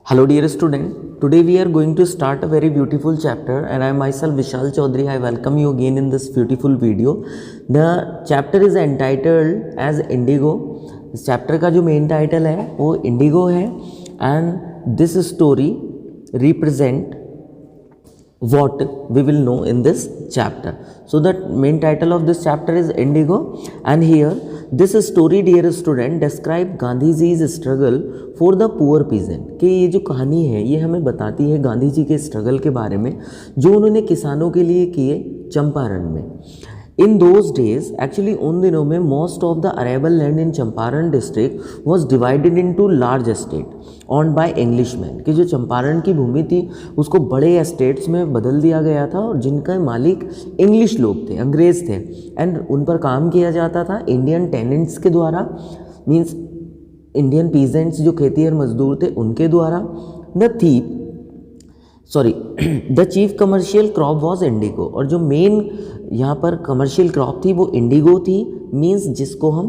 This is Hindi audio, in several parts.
Hello dear student, today we are going to start a very beautiful chapter and I myself Vishal Chaudhary, I welcome you again in this beautiful video. The chapter is entitled as Indigo. इस chapter का जो main title है वो Indigo है and this story represent what we will know in this chapter. So the main title of this chapter is Indigo and here this story dear student describe Gandhi जी's struggle for the poor peasant. कि ये जो कहानी है ये हमें बताती है गांधी जी के स्ट्रगल के बारे में जो उन्होंने किसानों के लिए किए चंपारण में. इन दोज डेज एक्चुअली उन दिनों में most of the arable land in Champaran district was divided into large estate on by Englishman. कि जो चंपारण की भूमि थी उसको बड़े एस्टेट्स में बदल दिया गया था और जिनका मालिक इंग्लिश लोग थे, अंग्रेज थे एंड उन पर काम किया जाता था इंडियन टेनेंट्स के द्वारा, मीन्स इंडियन पीजेंट्स जो खेतीहर मजदूर थे उनके द्वारा. The chief commercial crop was Indigo. और जो मेन यहाँ पर कमर्शियल क्रॉप थी वो इंडिगो थी, मीन्स जिसको हम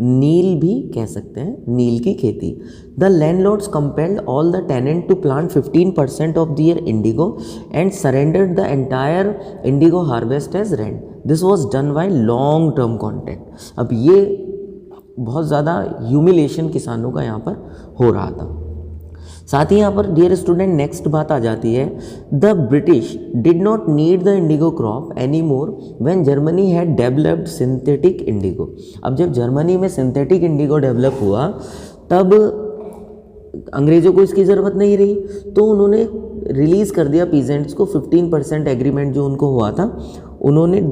नील भी कह सकते हैं, नील की खेती. The landlords compelled all the tenant to plant 15% of their indigo and surrendered the entire indigo harvest as rent. This was done by long term contract. अब ये बहुत ज़्यादा ह्यूमिलेशन किसानों का यहाँ पर हो रहा था. साथ ही यहाँ पर डियर स्टूडेंट नेक्स्ट बात आ जाती है, the British did not need the Indigo crop any more when Germany had developed synthetic Indigo. अब जब जर्मनी में सिंथेटिक इंडिगो डेवलप हुआ तब अंग्रेज़ों को इसकी ज़रूरत नहीं रही तो उन्होंने रिलीज़ कर दिया पीजेंट्स को. 15% एग्रीमेंट जो उनको हुआ था उन्होंने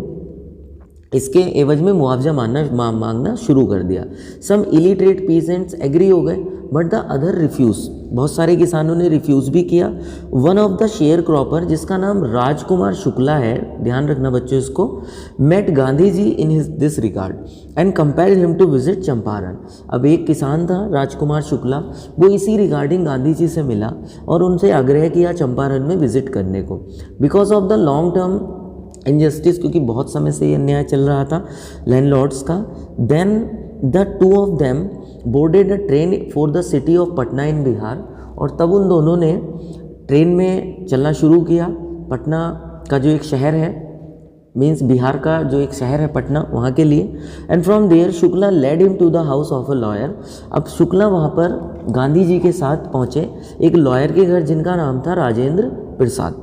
इसके एवज में मुआवजा मांगना शुरू कर दिया. सम इलिटरेट पीजेंट्स एग्री हो गए बट द अदर रिफ्यूज़. बहुत सारे किसानों ने रिफ्यूज़ भी किया. One of the share cropper जिसका नाम राजकुमार शुक्ला है, ध्यान रखना बच्चों इसको, met Gandhi ji in this regard and compelled him to visit Champaran. अब एक किसान था राजकुमार शुक्ला, वो इसी रिगार्डिंग गांधी जी से मिला और उनसे आग्रह किया चंपारण में विजिट करने को. Because of the long term injustice, क्योंकि बहुत समय से ये अन्याय चल रहा था लैंडलॉर्ड्स का. Then the two of them boarded a train for the city of Patna in Bihar. और तब उन दोनों ने ट्रेन में चलना शुरू किया. पटना का जो एक शहर है, मीन्स बिहार का जो एक शहर है पटना, वहाँ के लिए. And from there Shukla led him to the house of a lawyer. अब शुक्ला वहाँ पर गांधी जी के साथ पहुँचे एक लॉयर के घर जिनका नाम था Rajendra Prasad.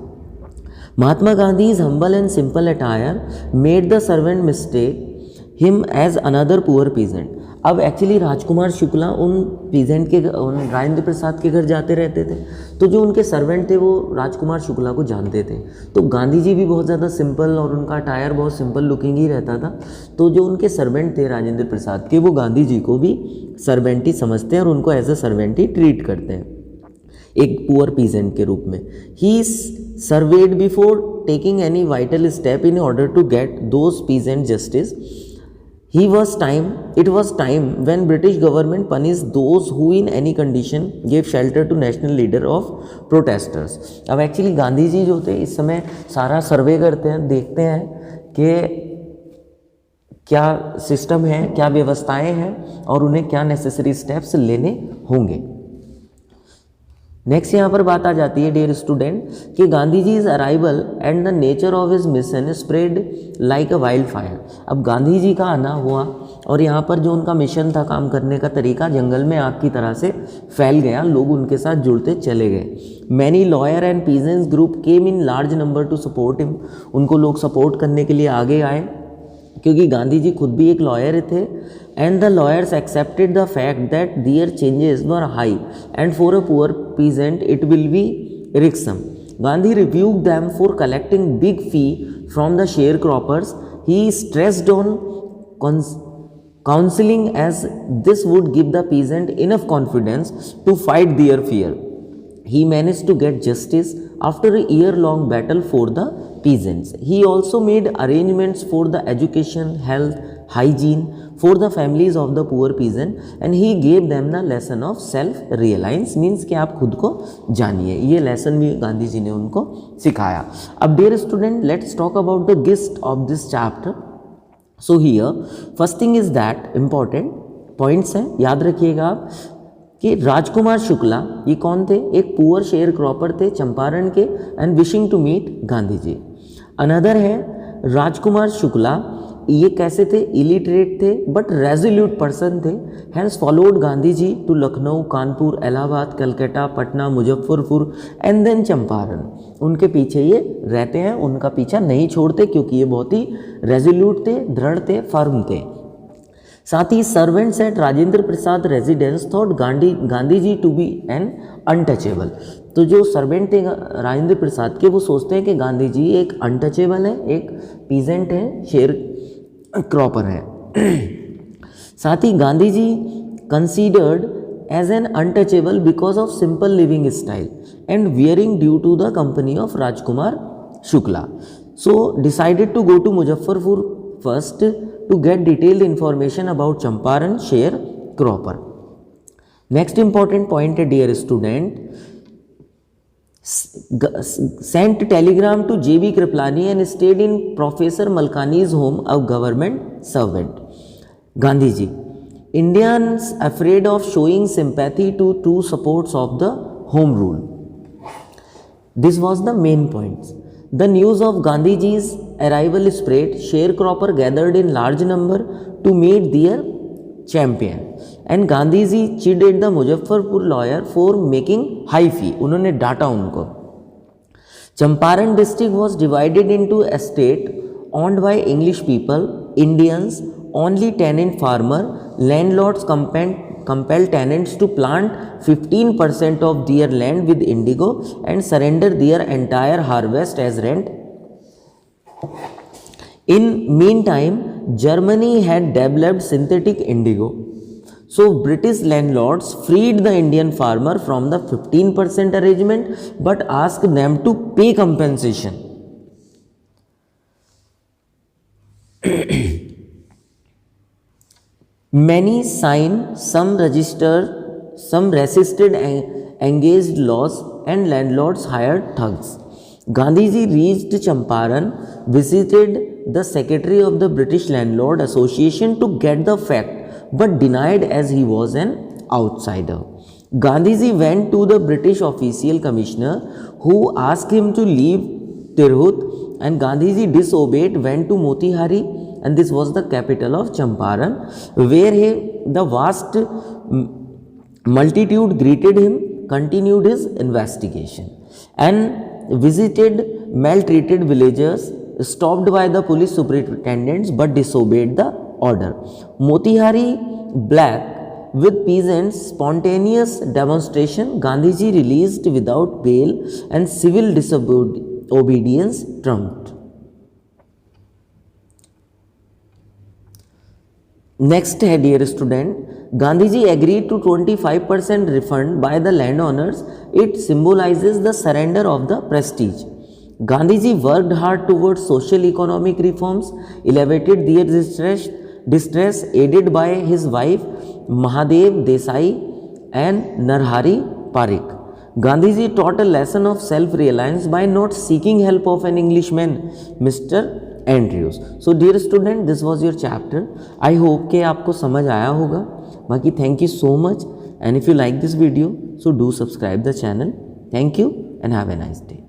Mahatma Gandhi is humble and simple attire made the servant mistake him as another poor peasant. अब एक्चुअली राजकुमार शुक्ला उन पीजेंट के राजेंद्र प्रसाद के घर जाते रहते थे तो जो उनके सर्वेंट थे वो राजकुमार शुक्ला को जानते थे. तो गांधी जी भी बहुत ज़्यादा सिंपल और उनका अटायर बहुत सिंपल लुकिंग ही रहता था. तो जो उनके सर्वेंट थे राजेंद्र प्रसाद के, वो गांधी जी को भी सर्वेंट ही समझते हैं और उनको एज अ सर्वेंट ही ट्रीट करते हैं, एक पुअर पीजेंट के रूप में. He served before taking any vital step in order to get those peasant justice. It was time when British government punished those who in any condition gave shelter to national leader of protesters. अब एक्चुअली गांधी जी जो थे इस समय सारा सर्वे करते हैं, देखते हैं कि क्या सिस्टम है, क्या व्यवस्थाएं हैं और उन्हें क्या नेसेसरी स्टेप्स लेने होंगे. नेक्स्ट यहाँ पर बात आ जाती है डियर स्टूडेंट कि Gandhi ji is arrival and the nature of his mission spread like a wild fire. अब गांधी जी का आना हुआ और यहाँ पर जो उनका मिशन था, काम करने का तरीका जंगल में आग की तरह से फैल गया. लोग उनके साथ जुड़ते चले गए. Many lawyer and peasants group came in large number two support him. उनको लोग सपोर्ट करने के लिए आगे आए क्योंकि गांधी जी खुद भी एक लॉयर थे. And the lawyers accepted the fact that their changes were high and for a poor peasant it will be irksome. Gandhi rebuked them for collecting big fee from the sharecroppers. He stressed on counseling as this would give the peasant enough confidence to fight their fear. He managed to get justice after a year-long battle for the peasants. He also made arrangements for the education, health, hygiene for the families of the poor peasant and he gave them the lesson of self reliance, means कि आप खुद को जानिए. ये लेसन भी गांधी जी ने उनको सिखाया. अब dear student let's talk about the gist of this chapter. So here first thing is that, important points हैं, याद रखिएगा आप कि राजकुमार शुक्ला ये कौन थे, एक पुअर शेयर क्रॉपर थे चंपारण के, and wishing to meet Gandhi ji. Another है राजकुमार शुक्ला, ये कैसे थे, इलिटरेट थे बट रेजोल्यूट पर्सन थे, hence followed Gandhi ji to Lucknow, Kanpur, Allahabad, Calcutta, Patna, Muzaffarpur and then Champaran. उनके पीछे ये रहते हैं, उनका पीछा नहीं छोड़ते क्योंकि ये बहुत ही रेजोल्यूट थे, दृढ़ थे, फर्म थे। साथ ही servants at Rajendra Prasad residence thought Gandhi ji to be an untouchable. तो जो सर्वेंट थे राजेंद्र प्रसाद के, वो सोचते हैं कि गांधी जी एक अनटचेबल है, एक पीजेंट है, शेयर क्रॉपर है। साथ ही Gandhi ji considered as an untouchable because of simple living style and wearing due to the company of Rajkumar Shukla. So decided to go to Muzaffarpur first to get detailed information about Champaran sharecropper. Next important point, dear student, sent telegram to J.B. Kripalani and stayed in Professor Malkani's home, a government servant. Gandhi ji, Indians afraid of showing sympathy to two supports of the home rule. This was the main points. The news of Gandhi ji's arrival spread. Sharecropper gathered in large number to meet their champion. And Gandhi ji chided the Muzaffarpur lawyer for making high fee. उन्होंने डांटा उनको. Champaran district was divided into estate owned by English people, Indians, only tenant farmer, landlords compelled tenants to plant 15% of their land with indigo and surrender their entire harvest as rent. In meantime, Germany had developed synthetic indigo. So British landlords freed the Indian farmer from the 15% arrangement but asked them to pay compensation. Many signed, some registered, some resisted engaged laws, and landlords hired thugs. Gandhi ji reached Champaran, visited the secretary of the British Landlord Association to get the fact, but denied as he was an outsider. Gandhi ji went to the British official commissioner who asked him to leave Tirhut, and Gandhi ji disobeyed, went to Motihari, and this was the capital of Champaran, where the vast multitude greeted him, continued his investigation, and visited maltreated villagers, stopped by the police superintendents but disobeyed the order. Motihari black with peasants, spontaneous demonstration, Gandhiji released without bail and civil disobedience trumped. Next है dear student, Gandhiji agreed to 25% refund by the landowners. It symbolizes the surrender of the prestige. Gandhiji worked hard towards social economic reforms, elevated their distress, aided by his wife Mahadev Desai and Narhari Parikh. Gandhiji taught a lesson of self-reliance by not seeking help of an Englishman, Mr. Andrews. So dear student, this was your chapter. I hope कि आपको समझ आया होगा. बाकी thank you so much, and if you like this video, so do subscribe the channel. Thank you and have a nice day.